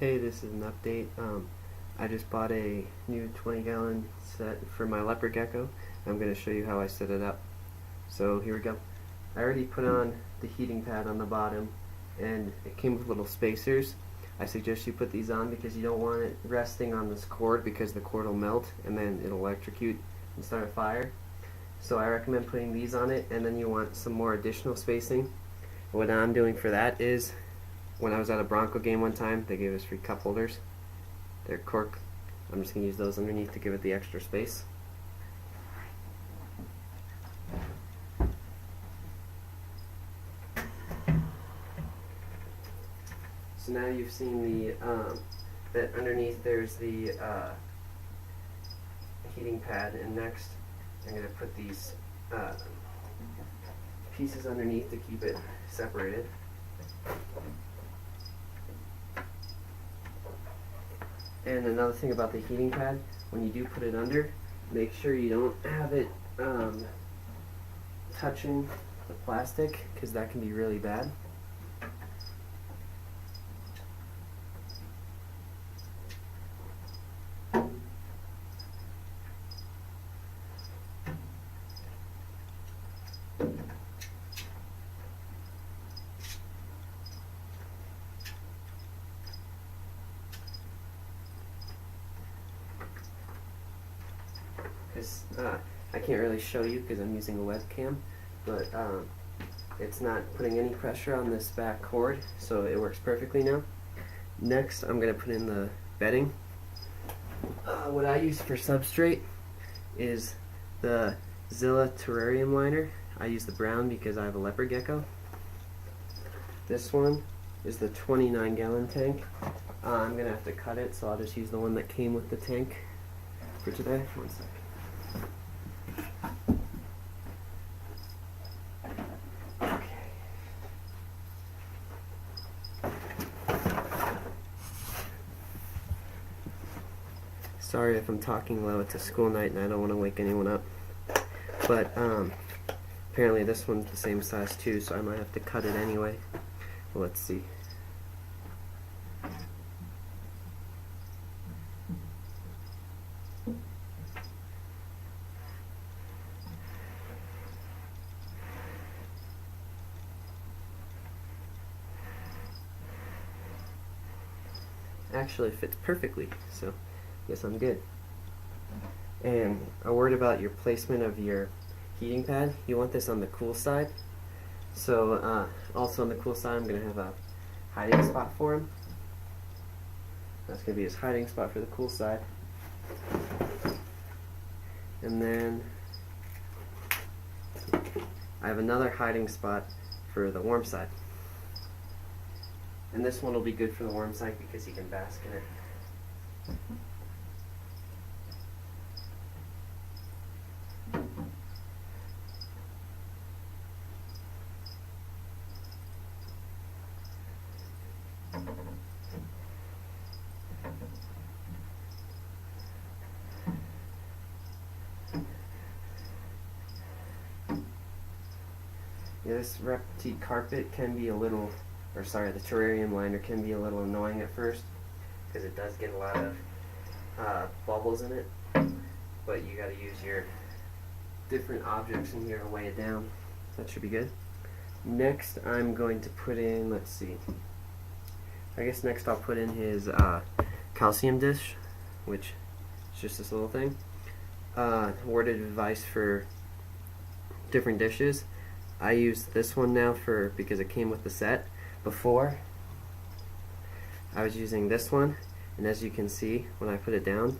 Hey, this is an update. I just bought a new 20-gallon set for my Leopard Gecko. I'm going to show you how I set it up. So here we go. I already put on the heating pad on the bottom, and it came with little spacers. I suggest you put these on because you don't want it resting on this cord because the cord will melt and then it'll electrocute and start a fire. So I recommend putting these on it, and then you want some more additional spacing. What I'm doing for that is, when I was at a Bronco game one time, they gave us free cup holders. They're cork. I'm just going to use those underneath to give it the extra space. So now you've seen the that underneath there's the heating pad, and next I'm going to put these pieces underneath to keep it separated. And another thing about the heating pad, when you do put it under, make sure you don't have it touching the plastic, because that can be really bad. I can't really show you because I'm using a webcam, but it's not putting any pressure on this back cord, so it works perfectly now. Next, I'm going to put in the bedding. What I use for substrate is the Zilla Terrarium Liner. I use the brown because I have a Leopard Gecko. This one is the 29-gallon tank. I'm going to have to cut it, so I'll just use the one that came with the tank for today. One second. Sorry if I'm talking low, it's a school night and I don't want to wake anyone up. But apparently this one's the same size too, so I might have to cut it anyway. Well, let's see. Actually, it fits perfectly, so guess I'm good. And a word about your placement of your heating pad. You want this on the cool side. So also on the cool side, I'm going to have a hiding spot for him. That's going to be his hiding spot for the cool side. And then I have another hiding spot for the warm side. And this one will be good for the warm side because he can bask in it. Yeah, this Reptile carpet can be a little, the Terrarium Liner can be a little annoying at first because it does get a lot of bubbles in it, but you got to use your different objects in here to weigh it down. That should be good. Next, I'm going to put in, let's see, I guess next I'll put in his calcium dish, which is just this little thing. Word of advice for different dishes. I use this one now because it came with the set. Before, I was using this one, and as you can see, when I put it down,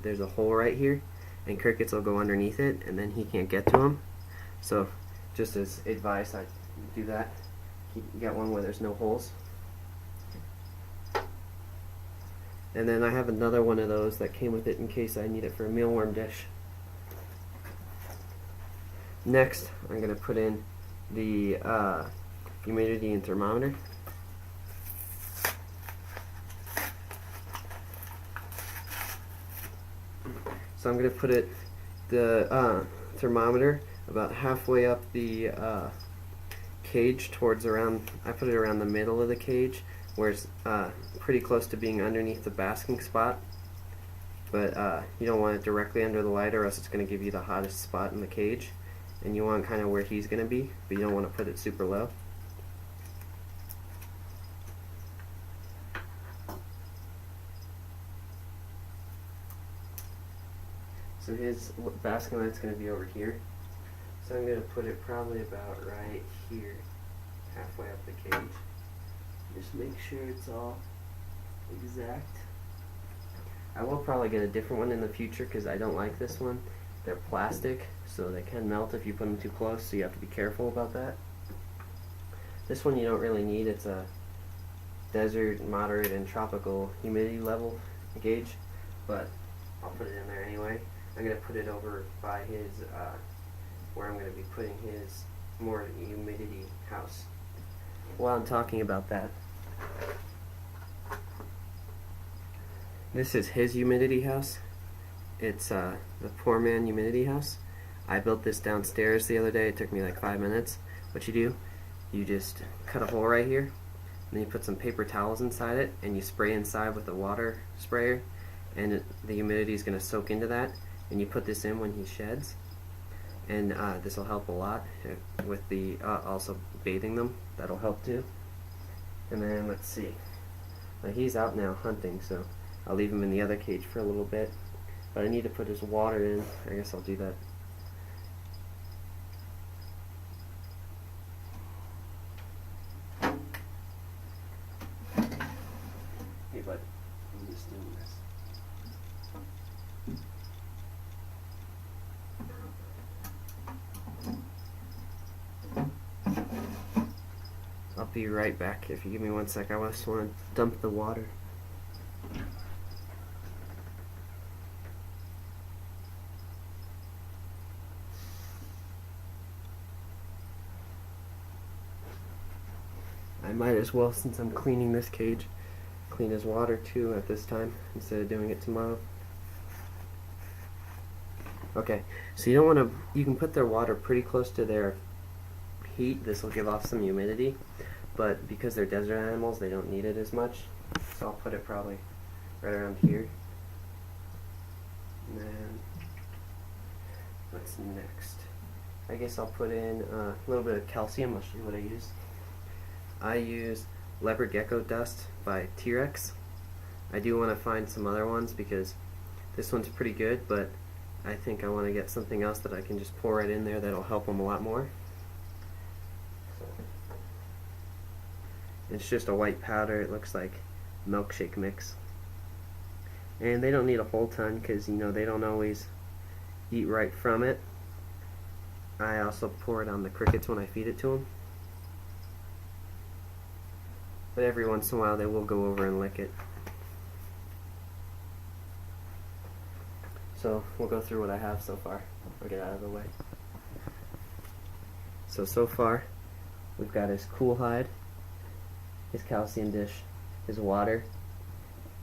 there's a hole right here, and crickets will go underneath it, and then he can't get to them. So, just as advice, I do that. You get one where there's no holes. And then I have another one of those that came with it in case I need it for a mealworm dish. Next, I'm going to put in the humidity and thermometer. So I'm going to put the thermometer about halfway up the cage towards around, I put it around the middle of the cage where it's pretty close to being underneath the basking spot, but you don't want it directly under the light or else it's going to give you the hottest spot in the cage, and you want kind of where he's going to be, but you don't want to put it super low. So his basking light's going to be over here. So I'm going to put it probably about right here, halfway up the cage. Just make sure it's all exact. I will probably get a different one in the future because I don't like this one. They're plastic, so they can melt if you put them too close, so you have to be careful about that. This one you don't really need. It's a desert, moderate, and tropical humidity level gauge, but I'll put it in there anyway. I'm going to put it over by his, where I'm going to be putting his more humidity house. While I'm talking about that, this is his humidity house. It's the poor man humidity house. I built this downstairs the other day. It took me like 5 minutes. What you do, you just cut a hole right here, and then you put some paper towels inside it, and you spray inside with a water sprayer, and the humidity is going to soak into that, and you put this in when he sheds, and this will help a lot with the also bathing them. That'll help too. And then let's see, he's out now hunting, so I'll leave him in the other cage for a little bit, but I need to put his water in. I guess I'll do that. Hey bud, I'm just doing this. I'll be right back. If you give me 1 sec, I just want to dump the water. I might as well, since I'm cleaning this cage, clean his water too at this time instead of doing it tomorrow. Okay, so you don't want to, you can put their water pretty close to their heat. This will give off some humidity, but because they're desert animals, they don't need it as much. So I'll put it probably right around here. And then, what's next? I guess I'll put in a little bit of calcium. I'll show you what I use. I use Leopard Gecko dust by T-Rex. I do want to find some other ones because this one's pretty good, but I think I want to get something else that I can just pour right in there that'll help them a lot more. It's just a white powder. It looks like milkshake mix. And they don't need a whole ton because, you know, they don't always eat right from it. I also pour it on the crickets when I feed it to them. But every once in a while they will go over and lick it. So we'll go through what I have so far. I'll get out of the way. So far we've got his cool hide, his calcium dish, his water,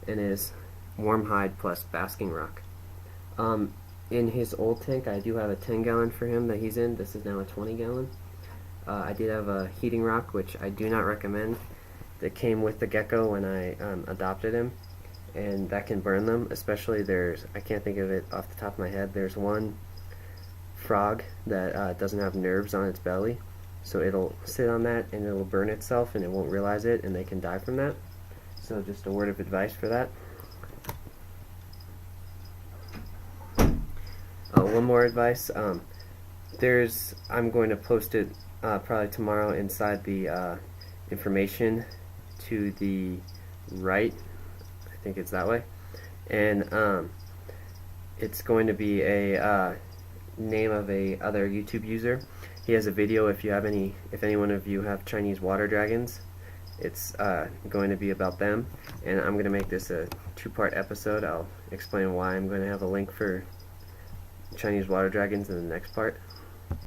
and his warm hide plus basking rock. In his old tank I do have a 10-gallon for him that he's in. This is now a 20-gallon. I did have a heating rock, which I do not recommend, that came with the Gecko when I adopted him, and that can burn them. Especially there's, I can't think of it off the top of my head, there's one frog that doesn't have nerves on its belly, so it'll sit on that and it'll burn itself and it won't realize it, and they can die from that. So just a word of advice for that. One more advice, I'm going to post it probably tomorrow inside the information to the right, I think it's that way, and it's going to be a name of a other YouTube user. He has a video. If any one of you have Chinese water dragons, it's going to be about them, and I'm going to make this a 2-part episode. I'll explain why I'm going to have a link for Chinese water dragons in the next part.